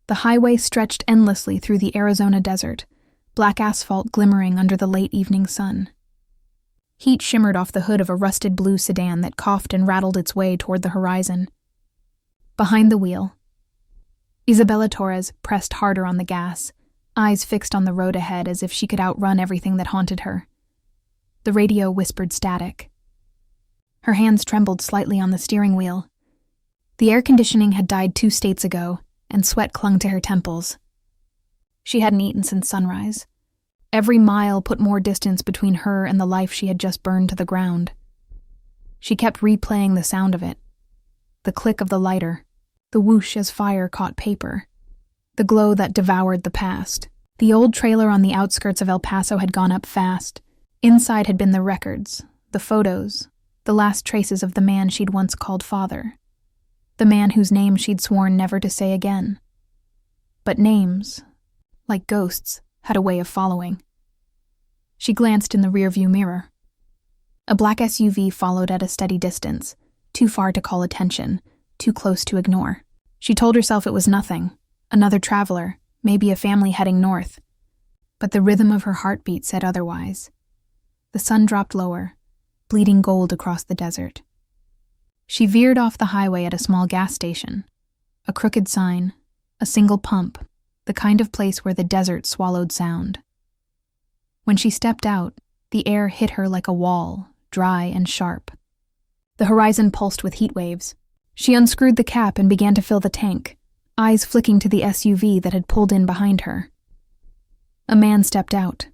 The highway stretched endlessly through the Arizona desert, black asphalt glimmering under the late evening sun. Heat shimmered off the hood of a rusted blue sedan that coughed and rattled its way toward the horizon. Behind the wheel, Isabella Torres pressed harder on the gas, eyes fixed on the road ahead as if she could outrun everything that haunted her. The radio whispered static. Her hands trembled slightly on the steering wheel. The air conditioning had died 2 states ago, and sweat clung to her temples. She hadn't eaten since sunrise. Every mile put more distance between her and the life she had just burned to the ground. She kept replaying the sound of it. The click of the lighter, the whoosh as fire caught paper, the glow that devoured the past. The old trailer on the outskirts of El Paso had gone up fast. Inside had been the records, the photos, the last traces of the man she'd once called father. The man whose name she'd sworn never to say again. But names, like ghosts, had a way of following. She glanced in the rearview mirror. A black SUV followed at a steady distance, too far to call attention, too close to ignore. She told herself it was nothing, another traveler, maybe a family heading north. But the rhythm of her heartbeat said otherwise. The sun dropped lower, bleeding gold across the desert. She veered off the highway at a small gas station. A crooked sign, a single pump, the kind of place where the desert swallowed sound. When she stepped out, the air hit her like a wall, dry and sharp. The horizon pulsed with heat waves. She unscrewed the cap and began to fill the tank, eyes flicking to the SUV that had pulled in behind her. A man stepped out.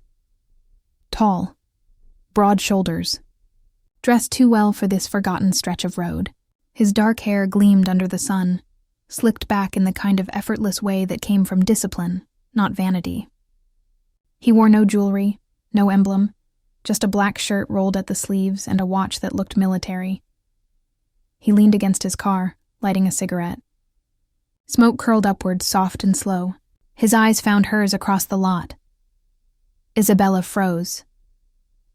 Tall, broad shoulders, dressed too well for this forgotten stretch of road. His dark hair gleamed under the sun, slicked back in the kind of effortless way that came from discipline, not vanity. He wore no jewelry, no emblem, just a black shirt rolled at the sleeves and a watch that looked military. He leaned against his car, lighting a cigarette. Smoke curled upward, soft and slow. His eyes found hers across the lot. Isabella froze.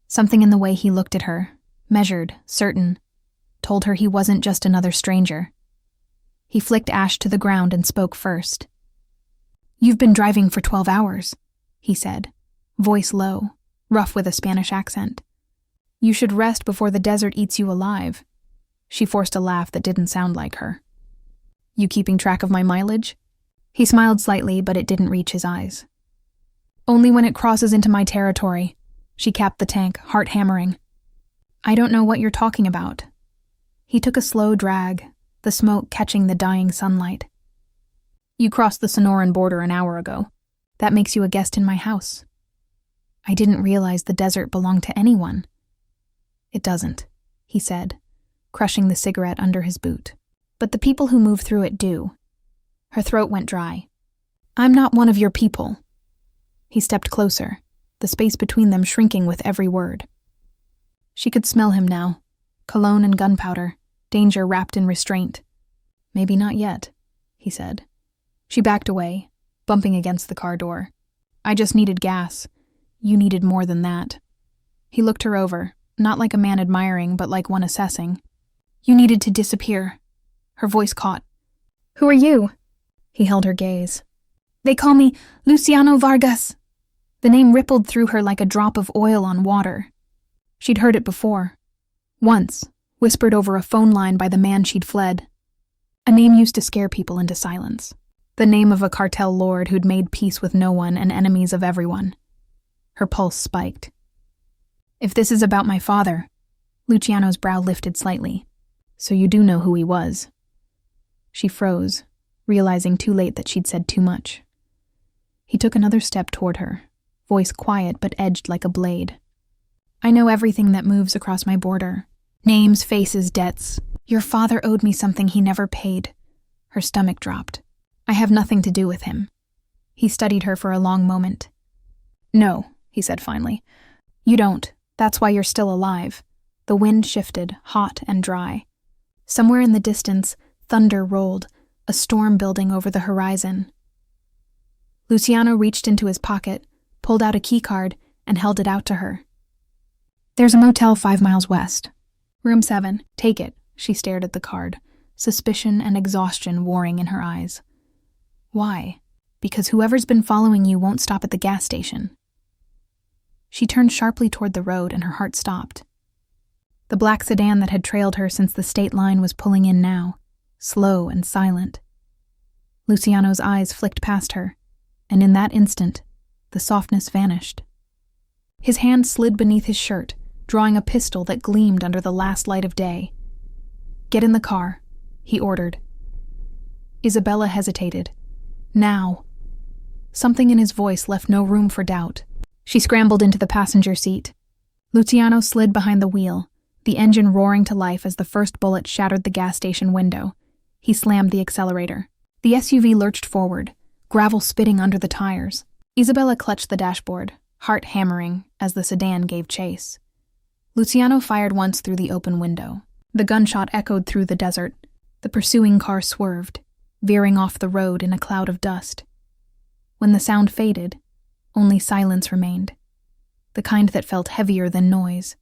Something in the way he looked at her, measured, certain, told her he wasn't just another stranger. He flicked ash to the ground and spoke first. "You've been driving for 12 hours, he said, voice low, rough with a Spanish accent. "You should rest before the desert eats you alive." She forced a laugh that didn't sound like her. "You keeping track of my mileage?" He smiled slightly, but it didn't reach his eyes. "Only when it crosses into my territory." She capped the tank, heart hammering. "I don't know what you're talking about." He took a slow drag, the smoke catching the dying sunlight. "You crossed the Sonoran border an hour ago. That makes you a guest in my house." "I didn't realize the desert belonged to anyone." "It doesn't," he said, crushing the cigarette under his boot. "But the people who move through it do." Her throat went dry. "I'm not one of your people." He stepped closer, the space between them shrinking with every word. She could smell him now, cologne and gunpowder, danger wrapped in restraint. "Maybe not yet," he said. She backed away, bumping against the car door. "I just needed gas. You needed more than that." He looked her over, not like a man admiring, but like one assessing. "You needed to disappear." Her voice caught. "Who are you?" He held her gaze. "They call me Luciano Vargas." The name rippled through her like a drop of oil on water. She'd heard it before. Once, whispered over a phone line by the man she'd fled. A name used to scare people into silence. The name of a cartel lord who'd made peace with no one and enemies of everyone. Her pulse spiked. "If this is about my father," Luciano's brow lifted slightly. "So you do know who he was." She froze, realizing too late that she'd said too much. He took another step toward her, voice quiet but edged like a blade. "I know everything that moves across my border. Names, faces, debts. Your father owed me something he never paid." Her stomach dropped. "I have nothing to do with him." He studied her for a long moment. "No," he said finally. "You don't. That's why you're still alive." The wind shifted, hot and dry. Somewhere in the distance, thunder rolled, a storm building over the horizon. Luciano reached into his pocket, pulled out a keycard, and held it out to her. "There's a motel 5 miles west. Room 7. Take it." She stared at the card, suspicion and exhaustion warring in her eyes. "Why?" because whoever's been following you won't stop at the gas station." She turned sharply toward the road and her heart stopped. The black sedan that had trailed her since the state line was pulling in now, slow and silent. Luciano's eyes flicked past her, and in that instant, the softness vanished. His hand slid beneath his shirt, drawing a pistol that gleamed under the last light of day. "Get in the car," he ordered. Isabella hesitated. Now. Something in his voice left no room for doubt. She scrambled into the passenger seat. Luciano slid behind the wheel, the engine roaring to life as the first bullet shattered the gas station window. He slammed the accelerator. The SUV lurched forward, gravel spitting under the tires. Isabella clutched the dashboard, heart hammering as the sedan gave chase. Luciano fired once through the open window. The gunshot echoed through the desert. The pursuing car swerved, veering off the road in a cloud of dust. When the sound faded, only silence remained, the kind that felt heavier than noise.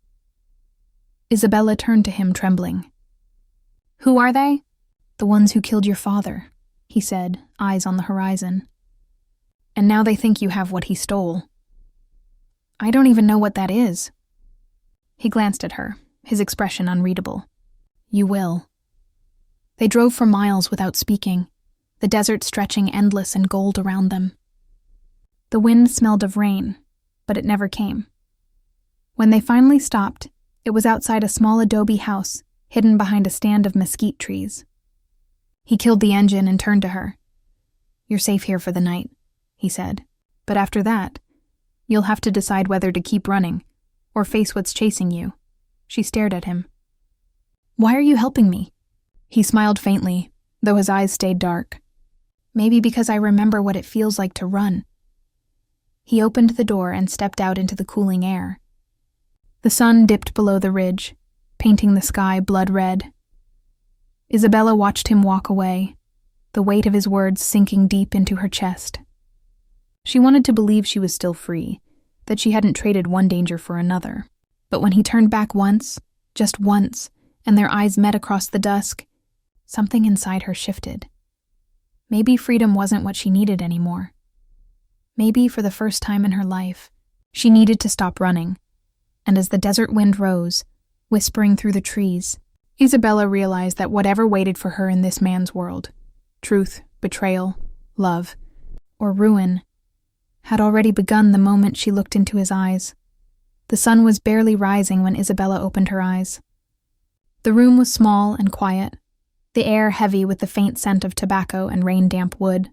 Isabella turned to him, trembling. "Who are they?" "The ones who killed your father," he said, eyes on the horizon. "And now they think you have what he stole." "I don't even know what that is." He glanced at her, his expression unreadable. "You will." They drove for miles without speaking, the desert stretching endless and gold around them. The wind smelled of rain, but it never came. When they finally stopped, it was outside a small adobe house hidden behind a stand of mesquite trees. He killed the engine and turned to her. "You're safe here for the night," he said. "But after that, you'll have to decide whether to keep running or face what's chasing you." She stared at him. "Why are you helping me?" He smiled faintly, though his eyes stayed dark. "Maybe because I remember what it feels like to run." He opened the door and stepped out into the cooling air. The sun dipped below the ridge, painting the sky blood red. Isabella watched him walk away, the weight of his words sinking deep into her chest. She wanted to believe she was still free, that she hadn't traded one danger for another. But when he turned back once, just once, and their eyes met across the dusk, something inside her shifted. Maybe freedom wasn't what she needed anymore. Maybe for the first time in her life, she needed to stop running. And as the desert wind rose, whispering through the trees, Isabella realized that whatever waited for her in this man's world, truth, betrayal, love, or ruin, had already begun the moment she looked into his eyes. The sun was barely rising when Isabella opened her eyes. The room was small and quiet, the air heavy with the faint scent of tobacco and rain-damp wood.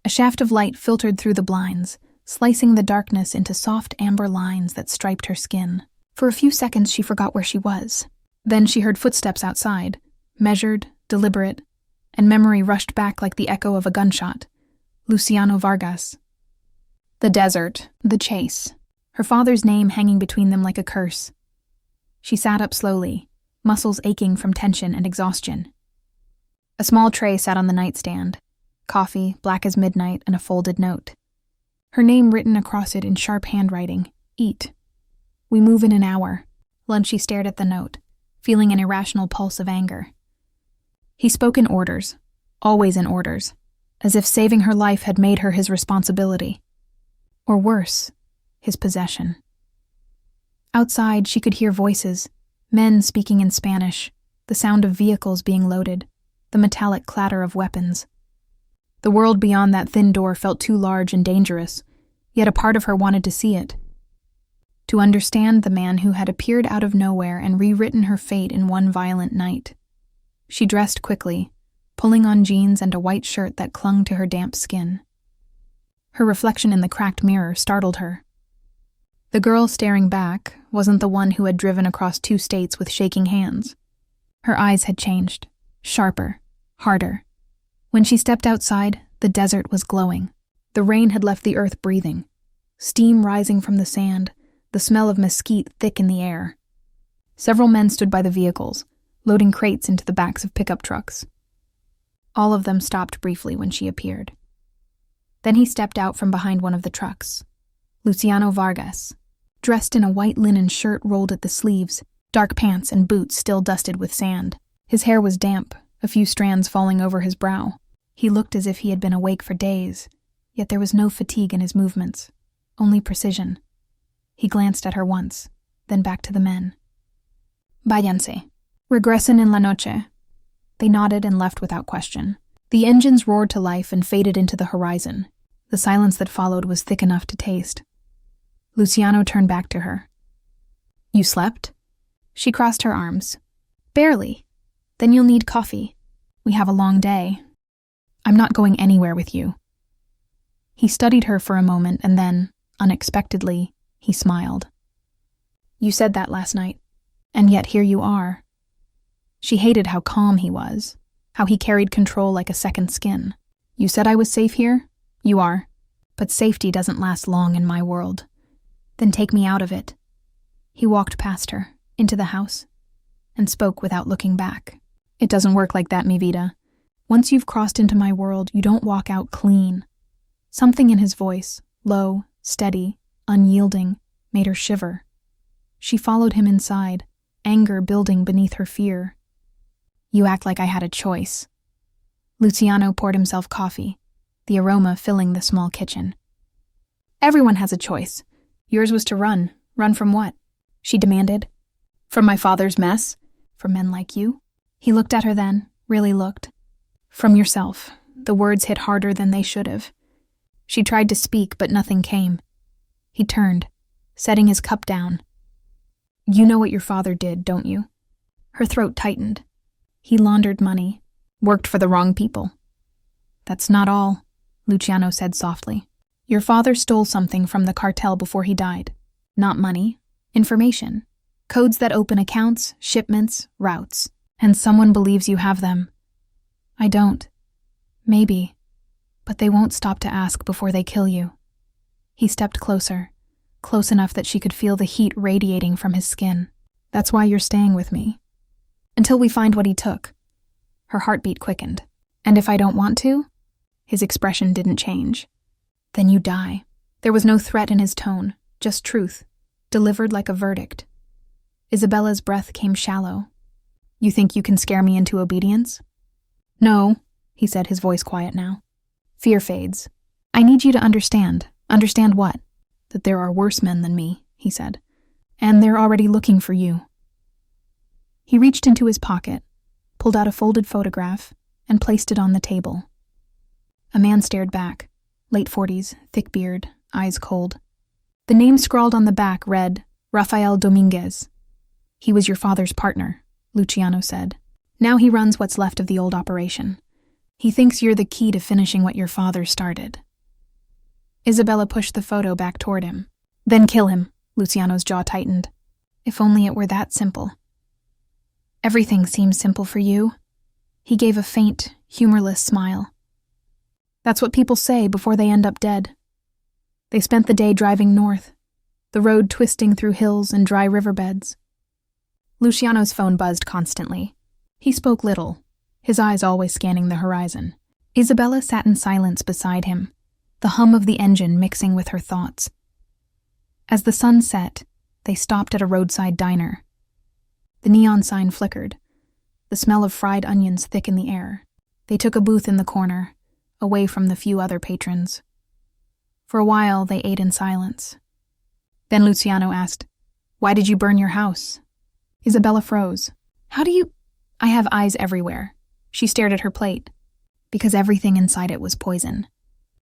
A shaft of light filtered through the blinds, slicing the darkness into soft amber lines that striped her skin. For a few seconds she forgot where she was. Then she heard footsteps outside, measured, deliberate, and memory rushed back like the echo of a gunshot. Luciano Vargas. The desert, the chase, her father's name hanging between them like a curse. She sat up slowly, muscles aching from tension and exhaustion. A small tray sat on the nightstand, coffee, black as midnight, and a folded note. Her name written across it in sharp handwriting, "Eat. We move in an hour." Lunchy stared at the note, feeling an irrational pulse of anger. He spoke in orders, always in orders, as if saving her life had made her his responsibility. Or worse, his possession. Outside, she could hear voices, men speaking in Spanish, the sound of vehicles being loaded, the metallic clatter of weapons. The world beyond that thin door felt too large and dangerous, yet a part of her wanted to see it. To understand the man who had appeared out of nowhere and rewritten her fate in one violent night. She dressed quickly, pulling on jeans and a white shirt that clung to her damp skin. Her reflection in the cracked mirror startled her. The girl staring back wasn't the one who had driven across 2 states with shaking hands. Her eyes had changed, sharper, harder. When she stepped outside, the desert was glowing. The rain had left the earth breathing, steam rising from the sand, the smell of mesquite thick in the air. Several men stood by the vehicles, loading crates into the backs of pickup trucks. All of them stopped briefly when she appeared. Then he stepped out from behind one of the trucks. Luciano Vargas, dressed in a white linen shirt rolled at the sleeves, dark pants and boots still dusted with sand. His hair was damp, a few strands falling over his brow. He looked as if he had been awake for days, yet there was no fatigue in his movements, only precision. He glanced at her once, then back to the men. Váyanse. Regresen en la noche. They nodded and left without question. The engines roared to life and faded into the horizon. The silence that followed was thick enough to taste. Luciano turned back to her. You slept? She crossed her arms. Barely. Then you'll need coffee. We have a long day. I'm not going anywhere with you. He studied her for a moment and then, unexpectedly, he smiled. You said that last night, and yet here you are. She hated how calm he was, how he carried control like a second skin. You said I was safe here? You are. But safety doesn't last long in my world. Then take me out of it. He walked past her, into the house, and spoke without looking back. It doesn't work like that, mi vida. Once you've crossed into my world, you don't walk out clean. Something in his voice, low, steady, unyielding, made her shiver. She followed him inside, anger building beneath her fear. You act like I had a choice. Luciano poured himself coffee, the aroma filling the small kitchen. Everyone has a choice. Yours was to run. Run from what? She demanded. From my father's mess? From men like you? He looked at her then, really looked. From yourself. The words hit harder than they should have. She tried to speak, but nothing came. He turned, setting his cup down. You know what your father did, don't you? Her throat tightened. He laundered money, worked for the wrong people. That's not all, Luciano said softly. Your father stole something from the cartel before he died. Not money, information. Codes that open accounts, shipments, routes. And someone believes you have them. I don't. Maybe. But they won't stop to ask before they kill you. He stepped closer, close enough that she could feel the heat radiating from his skin. That's why you're staying with me. Until we find what he took. Her heartbeat quickened. And if I don't want to? His expression didn't change. Then you die. There was no threat in his tone, just truth, delivered like a verdict. Isabella's breath came shallow. You think you can scare me into obedience? No, he said, his voice quiet now. Fear fades. I need you to understand. Understand what? That there are worse men than me, he said. And they're already looking for you. He reached into his pocket, pulled out a folded photograph, and placed it on the table. A man stared back, late 40s, thick beard, eyes cold. The name scrawled on the back read, Rafael Dominguez. He was your father's partner, Luciano said. Now he runs what's left of the old operation. He thinks you're the key to finishing what your father started. Isabella pushed the photo back toward him. Then kill him, Luciano's jaw tightened. If only it were that simple. Everything seems simple for you. He gave a faint, humorless smile. That's what people say before they end up dead. They spent the day driving north, the road twisting through hills and dry riverbeds. Luciano's phone buzzed constantly. He spoke little, his eyes always scanning the horizon. Isabella sat in silence beside him, the hum of the engine mixing with her thoughts. As the sun set, they stopped at a roadside diner. The neon sign flickered, the smell of fried onions thick in the air. They took a booth in the corner, away from the few other patrons. For a while, they ate in silence. Then Luciano asked, Why did you burn your house? Isabella froze. How do you... I have eyes everywhere. She stared at her plate. Because everything inside it was poison.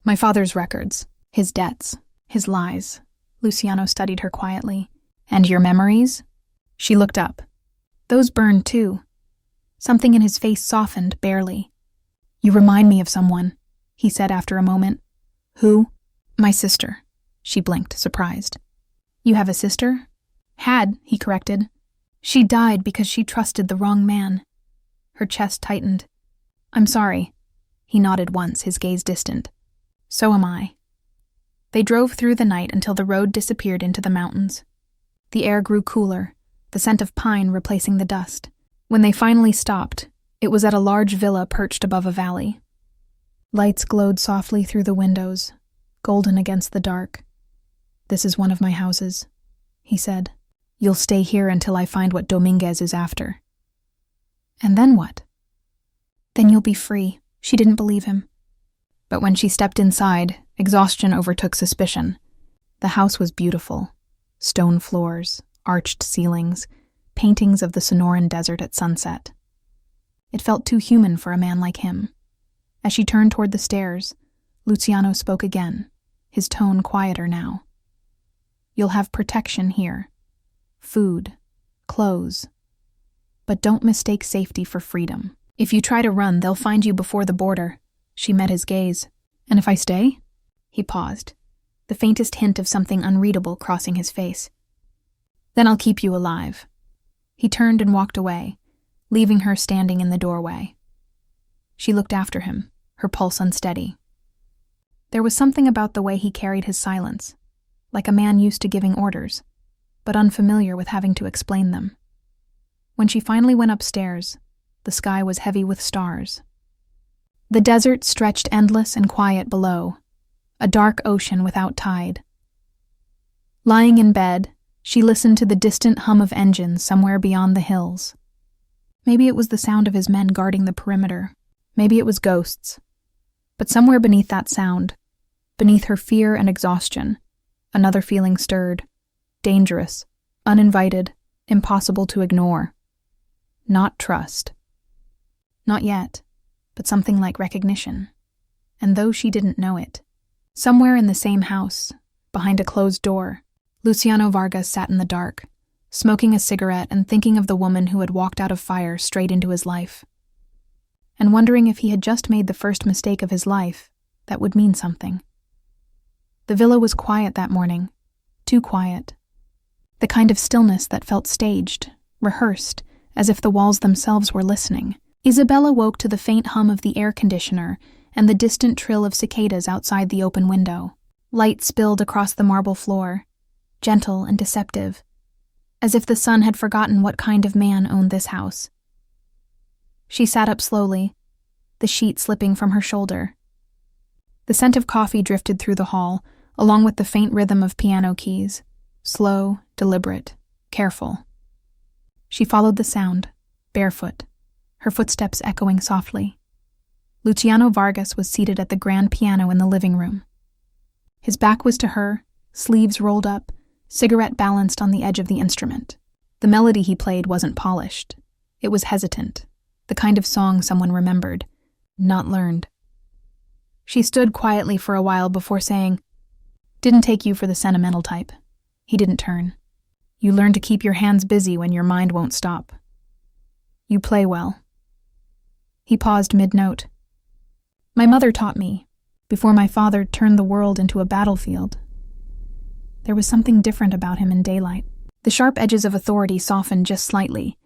My father's records, his debts, his lies. Luciano studied her quietly. And your memories? She looked up. Those burned too. Something in his face softened, barely. You remind me of someone, he said after a moment. Who? My sister. She blinked, surprised. You have a sister? Had, he corrected. She died because she trusted the wrong man. Her chest tightened. I'm sorry. He nodded once, his gaze distant. So am I. They drove through the night until the road disappeared into the mountains. The air grew cooler, the scent of pine replacing the dust. When they finally stopped, it was at a large villa perched above a valley. Lights glowed softly through the windows, golden against the dark. This is one of my houses, he said. You'll stay here until I find what Dominguez is after. And then what? Then you'll be free. She didn't believe him. But when she stepped inside, exhaustion overtook suspicion. The house was beautiful. Stone floors, arched ceilings, paintings of the Sonoran Desert at sunset. It felt too human for a man like him. As she turned toward the stairs, Luciano spoke again, his tone quieter now. "You'll have protection here. Food, clothes. But don't mistake safety for freedom. If you try to run, they'll find you before the border." She met his gaze. "And if I stay?" He paused, the faintest hint of something unreadable crossing his face. "Then I'll keep you alive." He turned and walked away, leaving her standing in the doorway. She looked after him, her pulse unsteady. There was something about the way he carried his silence, like a man used to giving orders, but unfamiliar with having to explain them. When she finally went upstairs, the sky was heavy with stars. The desert stretched endless and quiet below, a dark ocean without tide. Lying in bed, she listened to the distant hum of engines somewhere beyond the hills. Maybe it was the sound of his men guarding the perimeter. Maybe it was ghosts. But somewhere beneath that sound, beneath her fear and exhaustion, another feeling stirred. Dangerous, uninvited, impossible to ignore. Not trust. Not yet, but something like recognition. And though she didn't know it, somewhere in the same house, behind a closed door, Luciano Vargas sat in the dark, smoking a cigarette and thinking of the woman who had walked out of fire straight into his life. And wondering if he had just made the first mistake of his life, that would mean something. The villa was quiet that morning, too quiet. The kind of stillness that felt staged, rehearsed, as if the walls themselves were listening. Isabella woke to the faint hum of the air conditioner and the distant trill of cicadas outside the open window. Light spilled across the marble floor, gentle and deceptive, as if the sun had forgotten what kind of man owned this house. She sat up slowly, the sheet slipping from her shoulder. The scent of coffee drifted through the hall, along with the faint rhythm of piano keys, slow, deliberate, careful. She followed the sound, barefoot, her footsteps echoing softly. Luciano Vargas was seated at the grand piano in the living room. His back was to her, sleeves rolled up, cigarette balanced on the edge of the instrument. The melody he played wasn't polished. It was hesitant, the kind of song someone remembered, not learned. She stood quietly for a while before saying, "Didn't take you for the sentimental type." He didn't turn. "You learn to keep your hands busy when your mind won't stop. You play well." He paused mid-note. "My mother taught me, before my father turned the world into a battlefield." There was something different about him in daylight. The sharp edges of authority softened just slightly,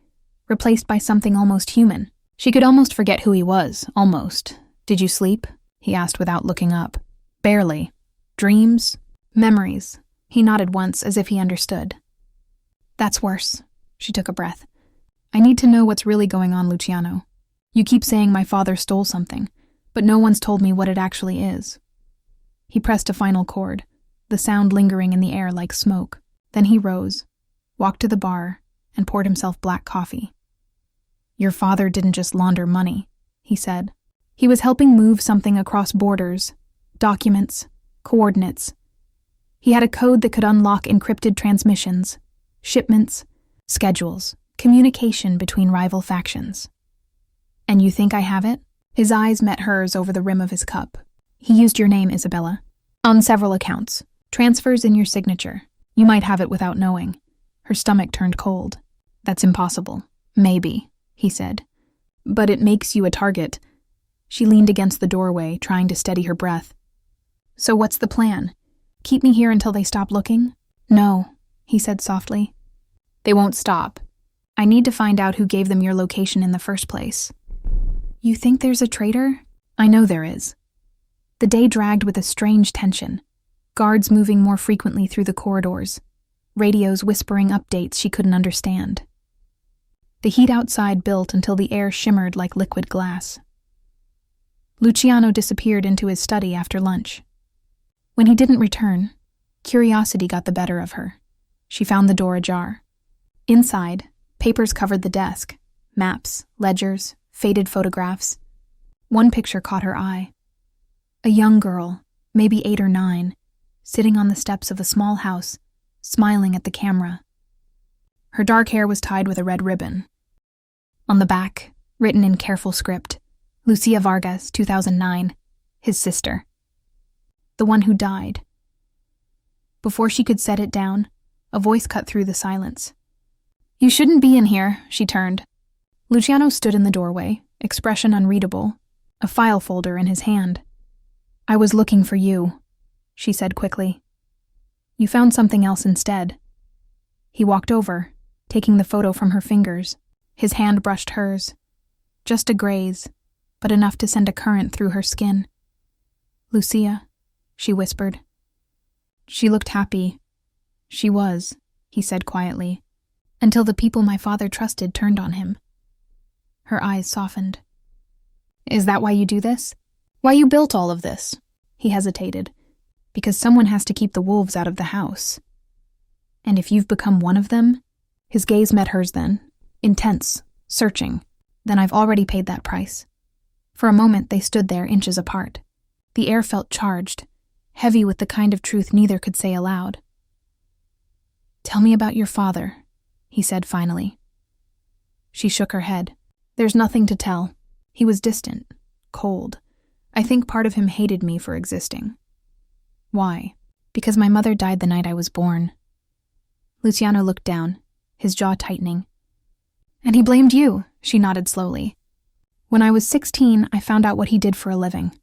replaced by something almost human. She could almost forget who he was, almost. "Did you sleep?" he asked without looking up. "Barely. Dreams? Memories." He nodded once, as if he understood. "That's worse." She took a breath. "I need to know what's really going on, Luciano. You keep saying my father stole something, but no one's told me what it actually is." He pressed a final chord, the sound lingering in the air like smoke. Then he rose, walked to the bar, and poured himself black coffee. "Your father didn't just launder money," he said. "He was helping move something across borders, documents, coordinates. He had a code that could unlock encrypted transmissions, shipments, schedules, communication between rival factions. And you think I have it?" His eyes met hers over the rim of his cup. "He used your name, Isabella. On several accounts. Transfers in your signature. You might have it without knowing." Her stomach turned cold. "That's impossible." "Maybe," he said. "But it makes you a target." She leaned against the doorway, trying to steady her breath. "So what's the plan? Keep me here until they stop looking?" "No," he said softly. "They won't stop. I need to find out who gave them your location in the first place." "You think there's a traitor?" "I know there is." The day dragged with a strange tension. Guards moving more frequently through the corridors. Radios whispering updates she couldn't understand. The heat outside built until the air shimmered like liquid glass. Luciano disappeared into his study after lunch. When he didn't return, curiosity got the better of her. She found the door ajar. Inside, papers covered the desk. Maps, ledgers, faded photographs. One picture caught her eye. A young girl, maybe 8 or 9, sitting on the steps of a small house, smiling at the camera. Her dark hair was tied with a red ribbon. On the back, written in careful script, Lucia Vargas, 2009, his sister. The one who died. Before she could set it down, a voice cut through the silence. "You shouldn't be in here," she turned. Luciano stood in the doorway, expression unreadable, a file folder in his hand. "I was looking for you," she said quickly. "You found something else instead." He walked over, taking the photo from her fingers. His hand brushed hers. Just a graze, but enough to send a current through her skin. "Lucia," she whispered. She looked happy. "She was," he said quietly, "until the people my father trusted turned on him." Her eyes softened. "Is that why you do this? Why you built all of this?" He hesitated. "Because someone has to keep the wolves out of the house. And if you've become one of them," his gaze met hers then, intense, searching, "then I've already paid that price." For a moment they stood there inches apart. The air felt charged, heavy with the kind of truth neither could say aloud. "Tell me about your father," he said finally. She shook her head. "There's nothing to tell. He was distant, cold. I think part of him hated me for existing." "Why?" "Because my mother died the night I was born." Luciano looked down, his jaw tightening. "And he blamed you," she nodded slowly. "When I was 16, I found out what he did for a living.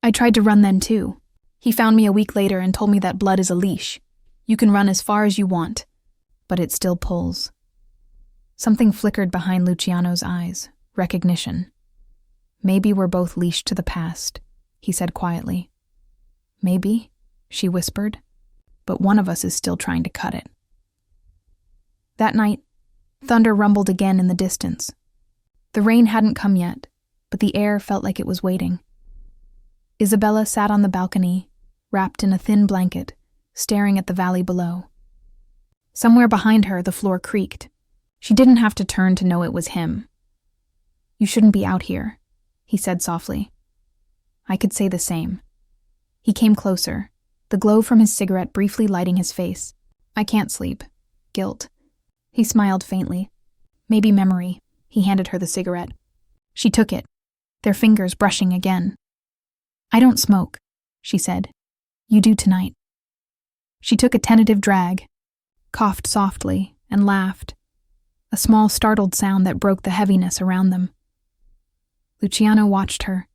I tried to run then too. He found me a week later and told me that blood is a leash. You can run as far as you want, but it still pulls." Something flickered behind Luciano's eyes, recognition. "Maybe we're both leashed to the past," he said quietly. "Maybe," she whispered, "but one of us is still trying to cut it." That night, thunder rumbled again in the distance. The rain hadn't come yet, but the air felt like it was waiting. Isabella sat on the balcony, wrapped in a thin blanket, staring at the valley below. Somewhere behind her, the floor creaked. She didn't have to turn to know it was him. "You shouldn't be out here," he said softly. I could say the same. He came closer, the glow from his cigarette briefly lighting his face. "I can't sleep. Guilt." He smiled faintly. "Maybe memory." He handed her the cigarette. She took it, their fingers brushing again. "I don't smoke," she said. "You do tonight." She took a tentative drag, coughed softly, and laughed, a small startled sound that broke the heaviness around them. Luciano watched her,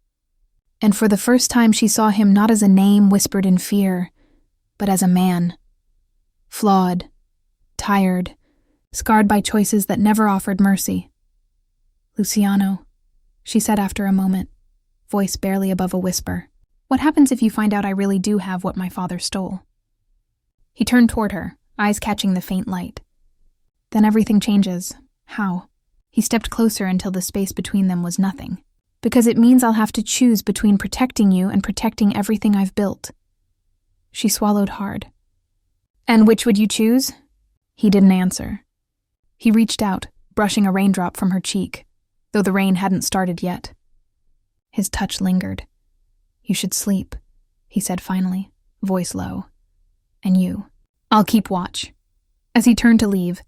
and for the first time she saw him not as a name whispered in fear, but as a man. Flawed, tired, scarred by choices that never offered mercy. "Luciano," she said after a moment, voice barely above a whisper, "what happens if you find out I really do have what my father stole?" He turned toward her, eyes catching the faint light. "Then everything changes. How?" He stepped closer until the space between them was nothing. "Because it means I'll have to choose between protecting you and protecting everything I've built." She swallowed hard. "And which would you choose?" He didn't answer. He reached out, brushing a raindrop from her cheek, though the rain hadn't started yet. His touch lingered. "You should sleep," he said finally, voice low. "And you. I'll keep watch." As he turned to leave,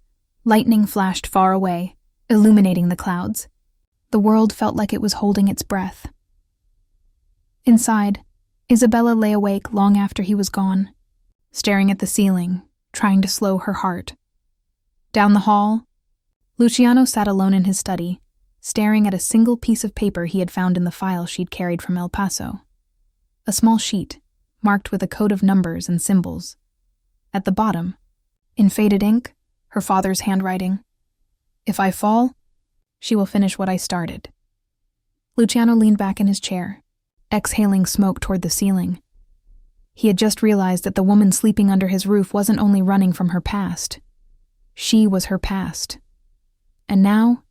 lightning flashed far away, illuminating the clouds. The world felt like it was holding its breath. Inside, Isabella lay awake long after he was gone, staring at the ceiling, trying to slow her heart. Down the hall, Luciano sat alone in his study, staring at a single piece of paper he had found in the file she'd carried from El Paso. A small sheet, marked with a code of numbers and symbols. At the bottom, in faded ink, her father's handwriting, "If I fall, she will finish what I started." Luciano leaned back in his chair, exhaling smoke toward the ceiling. He had just realized that the woman sleeping under his roof wasn't only running from her past. She was her past. And now,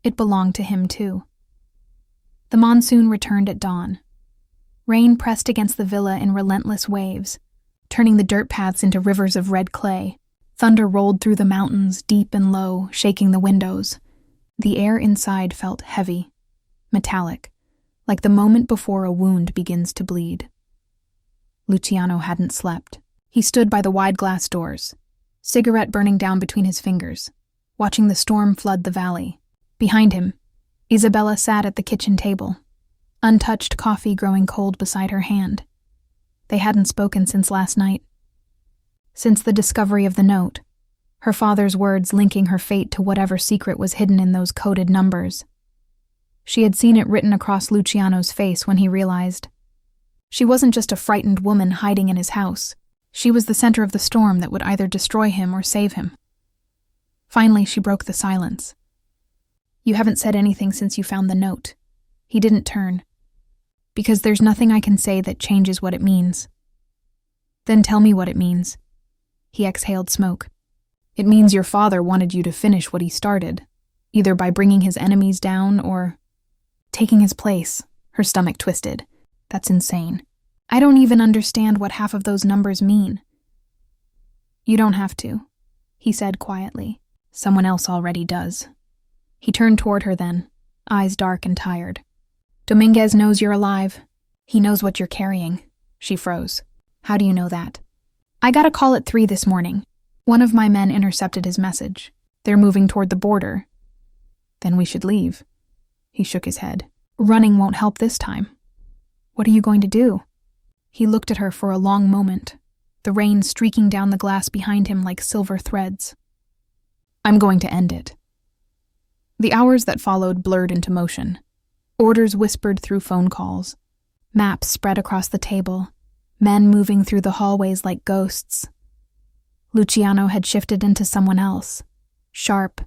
it belonged to him too. The monsoon returned at dawn. Rain pressed against the villa in relentless waves, turning the dirt paths into rivers of red clay. Thunder rolled through the mountains, deep and low, shaking the windows. The air inside felt heavy, metallic, like the moment before a wound begins to bleed. Luciano hadn't slept. He stood by the wide glass doors, cigarette burning down between his fingers, watching the storm flood the valley. Behind him, Isabella sat at the kitchen table, untouched coffee growing cold beside her hand. They hadn't spoken since last night. Since the discovery of the note, her father's words linking her fate to whatever secret was hidden in those coded numbers. She had seen it written across Luciano's face when he realized. She wasn't just a frightened woman hiding in his house. She was the center of the storm that would either destroy him or save him. Finally, she broke the silence. "You haven't said anything since you found the note." He didn't turn. "Because there's nothing I can say that changes what it means." "Then tell me what it means." He exhaled smoke. "It means your father wanted you to finish what he started, either by bringing his enemies down or taking his place." Her stomach twisted. "That's insane. I don't even understand what half of those numbers mean." "You don't have to," he said quietly. "Someone else already does." He turned toward her then, eyes dark and tired. "Dominguez knows you're alive. He knows what you're carrying." She froze. "How do you know that?" "I got a call at 3 this morning. One of my men intercepted his message. They're moving toward the border." "Then we should leave." He shook his head. "Running won't help this time." "What are you going to do?" He looked at her for a long moment, the rain streaking down the glass behind him like silver threads. "I'm going to end it." The hours that followed blurred into motion. Orders whispered through phone calls. Maps spread across the table. Men moving through the hallways like ghosts. Luciano had shifted into someone else. Sharp,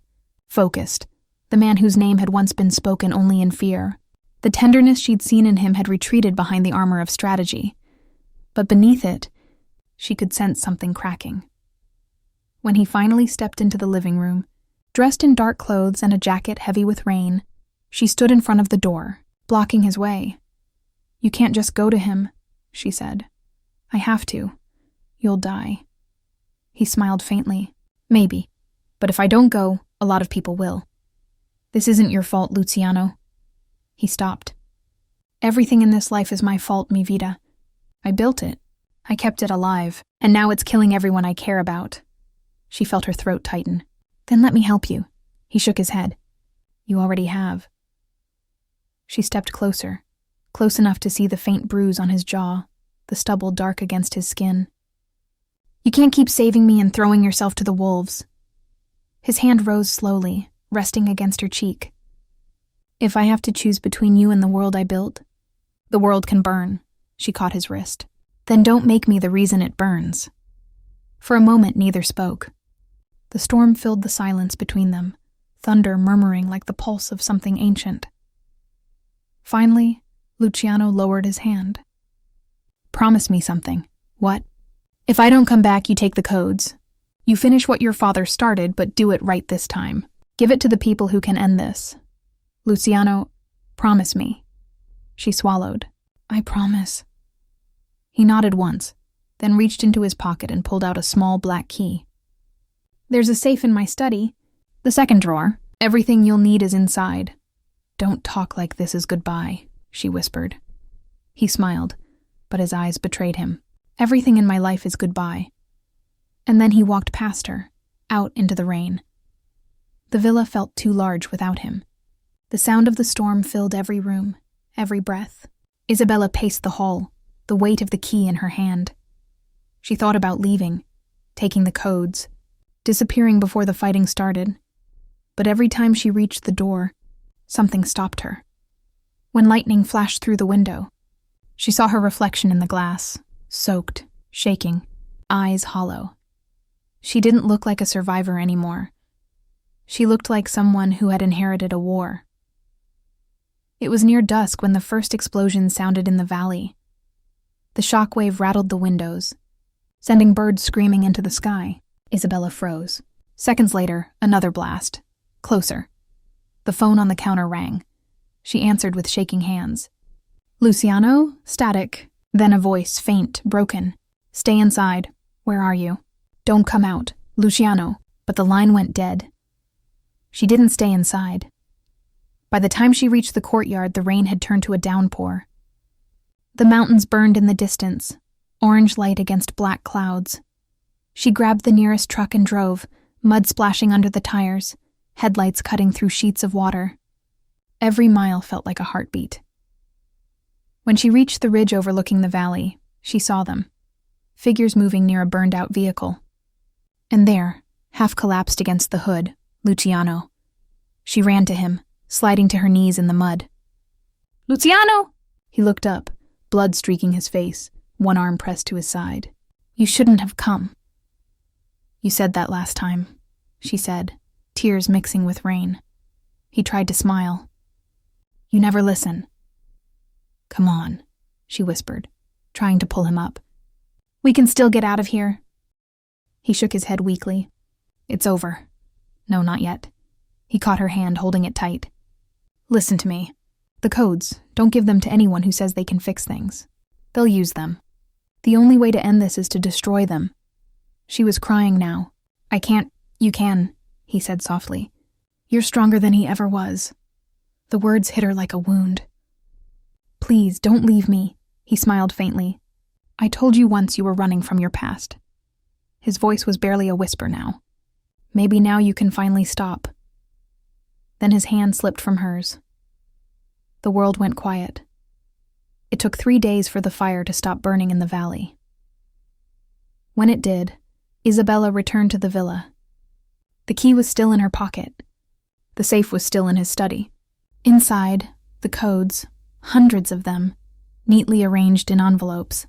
focused, the man whose name had once been spoken only in fear. The tenderness she'd seen in him had retreated behind the armor of strategy. But beneath it, she could sense something cracking. When he finally stepped into the living room, dressed in dark clothes and a jacket heavy with rain, she stood in front of the door, blocking his way. "You can't just go to him," she said. "I have to. You'll die." He smiled faintly. "Maybe. But if I don't go, a lot of people will." "This isn't your fault, Luciano." He stopped. "Everything in this life is my fault, mi vida. I built it. I kept it alive, and now it's killing everyone I care about." She felt her throat tighten. "Then let me help you." He shook his head. "You already have." She stepped closer, close enough to see the faint bruise on his jaw, the stubble dark against his skin. "You can't keep saving me and throwing yourself to the wolves." His hand rose slowly, resting against her cheek. "If I have to choose between you and the world I built, the world can burn." She caught his wrist. "Then don't make me the reason it burns." For a moment, neither spoke. The storm filled the silence between them, thunder murmuring like the pulse of something ancient. Finally, Luciano lowered his hand. "Promise me something." "What?" "If I don't come back, you take the codes. You finish what your father started, but do it right this time. Give it to the people who can end this." "Luciano, promise me." She swallowed. "I promise." He nodded once, then reached into his pocket and pulled out a small black key. "There's a safe in my study. The second drawer. Everything you'll need is inside." "Don't talk like this is goodbye," she whispered. He smiled, but his eyes betrayed him. "Everything in my life is goodbye." And then he walked past her, out into the rain. The villa felt too large without him. The sound of the storm filled every room, every breath. Isabella paced the hall, the weight of the key in her hand. She thought about leaving, taking the codes, disappearing before the fighting started. But every time she reached the door, something stopped her. When lightning flashed through the window, she saw her reflection in the glass, soaked, shaking, eyes hollow. She didn't look like a survivor anymore. She looked like someone who had inherited a war. It was near dusk when the first explosion sounded in the valley. The shockwave rattled the windows, sending birds screaming into the sky. Isabella froze. Seconds later, another blast. Closer. The phone on the counter rang. She answered with shaking hands. "Luciano?" Static. Then a voice, faint, broken. "Stay inside. Where are you?" "Don't come out. Luciano." But the line went dead. She didn't stay inside. By the time she reached the courtyard, the rain had turned to a downpour. The mountains burned in the distance, orange light against black clouds. She grabbed the nearest truck and drove, mud splashing under the tires, headlights cutting through sheets of water. Every mile felt like a heartbeat. When she reached the ridge overlooking the valley, she saw them, figures moving near a burned-out vehicle. And there, half collapsed against the hood, Luciano. She ran to him, sliding to her knees in the mud. "Luciano!" He looked up, blood streaking his face, one arm pressed to his side. "You shouldn't have come." "You said that last time," she said, tears mixing with rain. He tried to smile. "You never listen." "Come on," she whispered, trying to pull him up. "We can still get out of here." He shook his head weakly. "It's over." "No, not yet." He caught her hand, holding it tight. "Listen to me. The codes, don't give them to anyone who says they can fix things. They'll use them. The only way to end this is to destroy them." She was crying now. "I can't." "You can," he said softly. "You're stronger than he ever was." The words hit her like a wound. "Please, don't leave me," he smiled faintly. "I told you once you were running from your past." His voice was barely a whisper now. "Maybe now you can finally stop." Then his hand slipped from hers. The world went quiet. It took 3 days for the fire to stop burning in the valley. When it did, Isabella returned to the villa. The key was still in her pocket. The safe was still in his study. Inside, the codes, hundreds of them, neatly arranged in envelopes.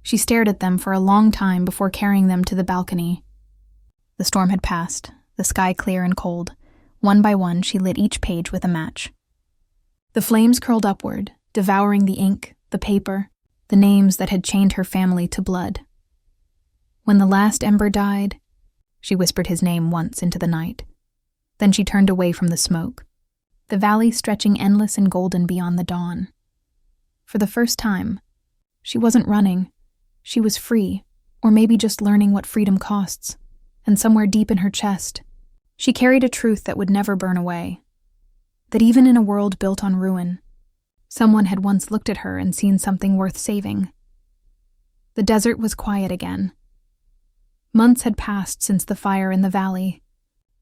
She stared at them for a long time before carrying them to the balcony. The storm had passed, the sky clear and cold. One by one, she lit each page with a match. The flames curled upward, devouring the ink, the paper, the names that had chained her family to blood. When the last ember died, she whispered his name once into the night. Then she turned away from the smoke, the valley stretching endless and golden beyond the dawn. For the first time, she wasn't running. She was free, or maybe just learning what freedom costs. And somewhere deep in her chest, she carried a truth that would never burn away. That even in a world built on ruin, someone had once looked at her and seen something worth saving. The desert was quiet again. Months had passed since the fire in the valley,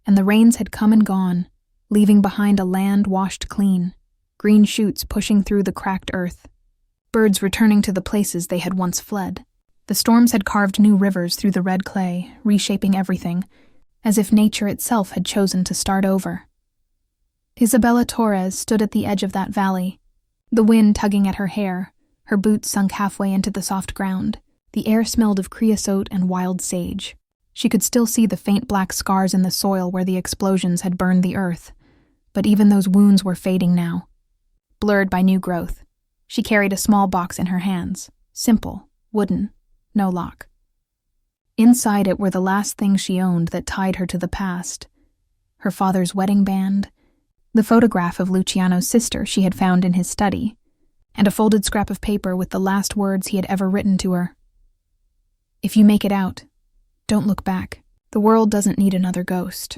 and the rains had come and gone, leaving behind a land washed clean, green shoots pushing through the cracked earth, birds returning to the places they had once fled. The storms had carved new rivers through the red clay, reshaping everything, as if nature itself had chosen to start over. Isabella Torres stood at the edge of that valley, the wind tugging at her hair, her boots sunk halfway into the soft ground. The air smelled of creosote and wild sage. She could still see the faint black scars in the soil where the explosions had burned the earth, but even those wounds were fading now, blurred by new growth. She carried a small box in her hands, simple, wooden, no lock. Inside it were the last things she owned that tied her to the past: her father's wedding band, the photograph of Luciano's sister she had found in his study, and a folded scrap of paper with the last words he had ever written to her. "If you make it out, don't look back. The world doesn't need another ghost."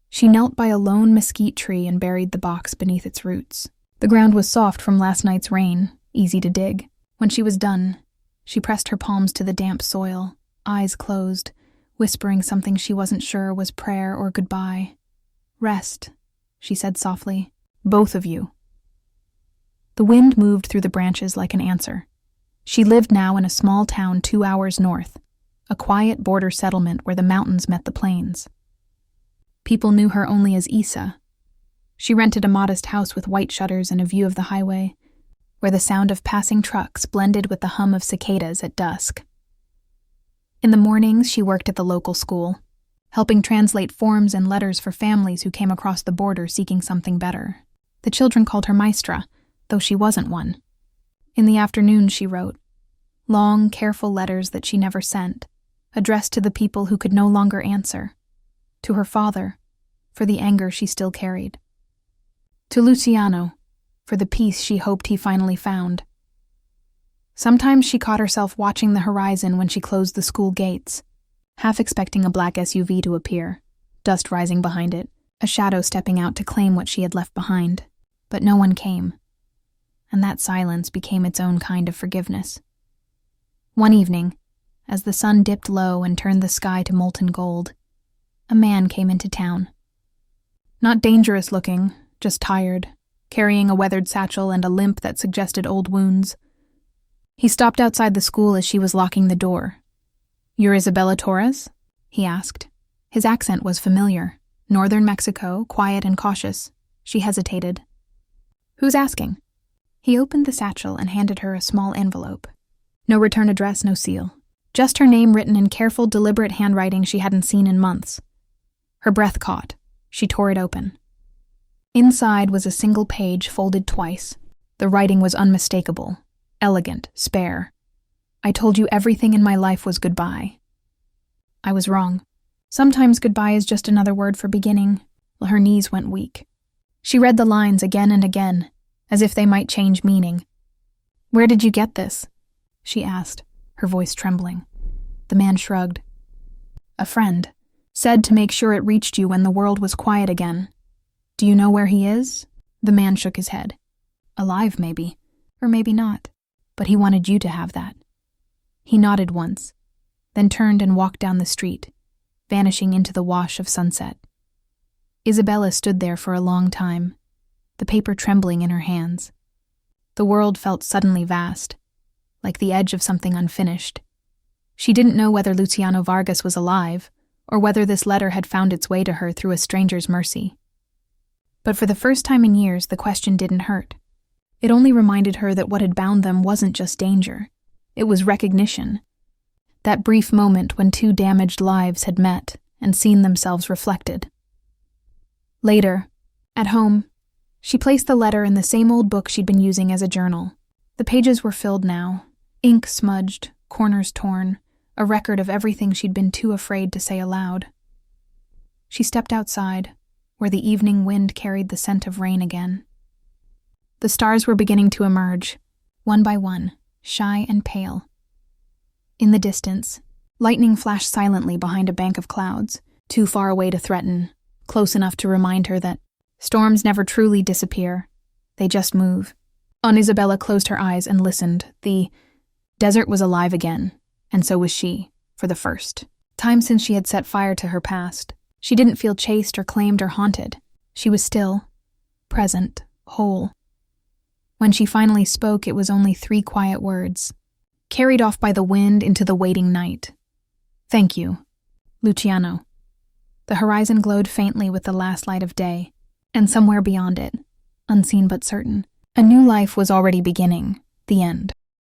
She knelt by a lone mesquite tree and buried the box beneath its roots. The ground was soft from last night's rain, easy to dig. When she was done, she pressed her palms to the damp soil, eyes closed, whispering something she wasn't sure was prayer or goodbye. "Rest," she said softly. "Both of you." The wind moved through the branches like an answer. She lived now in a small town 2 hours north, a quiet border settlement where the mountains met the plains. People knew her only as Isa. She rented a modest house with white shutters and a view of the highway, where the sound of passing trucks blended with the hum of cicadas at dusk. In the mornings, she worked at the local school, helping translate forms and letters for families who came across the border seeking something better. The children called her Maestra, though she wasn't one. In the afternoon, she wrote long, careful letters that she never sent, addressed to the people who could no longer answer, to her father, for the anger she still carried, to Luciano, for the peace she hoped he finally found. Sometimes she caught herself watching the horizon when she closed the school gates, half expecting a black SUV to appear, dust rising behind it, a shadow stepping out to claim what she had left behind. But no one came, and that silence became its own kind of forgiveness. One evening, as the sun dipped low and turned the sky to molten gold, a man came into town. Not dangerous looking, just tired, carrying a weathered satchel and a limp that suggested old wounds. He stopped outside the school as she was locking the door. "You're Isabella Torres?" he asked. His accent was familiar. Northern Mexico, quiet and cautious. She hesitated. "Who's asking?" He opened the satchel and handed her a small envelope. No return address, no seal. Just her name written in careful, deliberate handwriting she hadn't seen in months. Her breath caught. She tore it open. Inside was a single page folded twice. The writing was unmistakable, elegant, spare. "I told you everything in my life was goodbye. I was wrong. Sometimes goodbye is just another word for beginning." Her knees went weak. She read the lines again and again, as if they might change meaning. "Where did you get this?" she asked, her voice trembling. The man shrugged. "A friend. Said to make sure it reached you when the world was quiet again. Do you know where he is?" The man shook his head. "Alive, maybe. Or maybe not. But he wanted you to have that." He nodded once, then turned and walked down the street, vanishing into the wash of sunset. Isabella stood there for a long time, the paper trembling in her hands. The world felt suddenly vast, like the edge of something unfinished. She didn't know whether Luciano Vargas was alive, or whether this letter had found its way to her through a stranger's mercy. But for the first time in years, the question didn't hurt. It only reminded her that what had bound them wasn't just danger. It was recognition. That brief moment when two damaged lives had met and seen themselves reflected. Later, at home, she placed the letter in the same old book she'd been using as a journal. The pages were filled now, ink smudged, corners torn, a record of everything she'd been too afraid to say aloud. She stepped outside, where the evening wind carried the scent of rain again. The stars were beginning to emerge, one by one, shy and pale. In the distance, lightning flashed silently behind a bank of clouds, too far away to threaten, close enough to remind her that storms never truly disappear, they just move. Isabella closed her eyes and listened. The desert was alive again, and so was she, for the first time since she had set fire to her past. She didn't feel chased or claimed or haunted. She was still, present, whole. When she finally spoke, it was only 3 quiet words, carried off by the wind into the waiting night. "Thank you, Luciano." The horizon glowed faintly with the last light of day, and somewhere beyond it, unseen but certain, a new life was already beginning, the end.